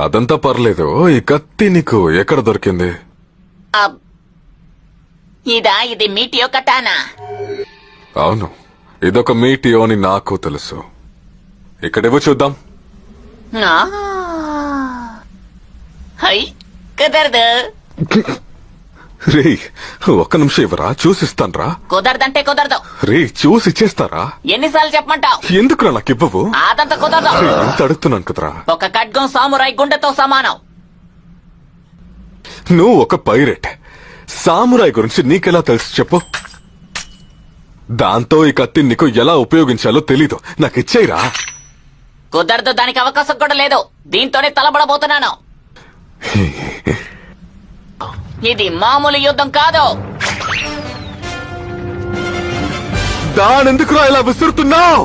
అదంతా పర్లేదు. ఈ కత్తి నీకు ఎక్కడ దొరికింది? ఇది మీటియో కటానా. అవును, ఇదొక మీటియో అని నాకు తెలుసు. ఇక్కడేవో చూద్దాం. హై కుదరదు. రే, ఒక్క నిమిషం ఇవ్వరా, చూసిస్తాన్రా. కుదరదంటే కుదరదు. రే, చూసి ఇచ్చేస్తారా? ఎన్నిసార్లు చెప్పమంటావు? ఎందుకురా నాకు ఇవ్వవు? అదంతా కుదరదు. ఎంత అడుగుతున్నాను కదరా. ఒక ఖడ్గం సామురాయ్ గుండెతో సమానం. నువ్వు ఒక పైరెట్. సామురాయ్ గురించి నీకెలా తెలుసు చెప్పు? దాంతో ఈ కత్తి నీకు ఎలా ఉపయోగించాలో తెలీదు. నాకు ఇచ్చేయరా. కుదరదు, దానికి అవకాశం కూడా లేదు. దీంతోనే తలబడబోతున్నాను. ఇది మామూలు యుద్ధం కాదు. దానెందుకురా ఇలా విసురుతున్నావు?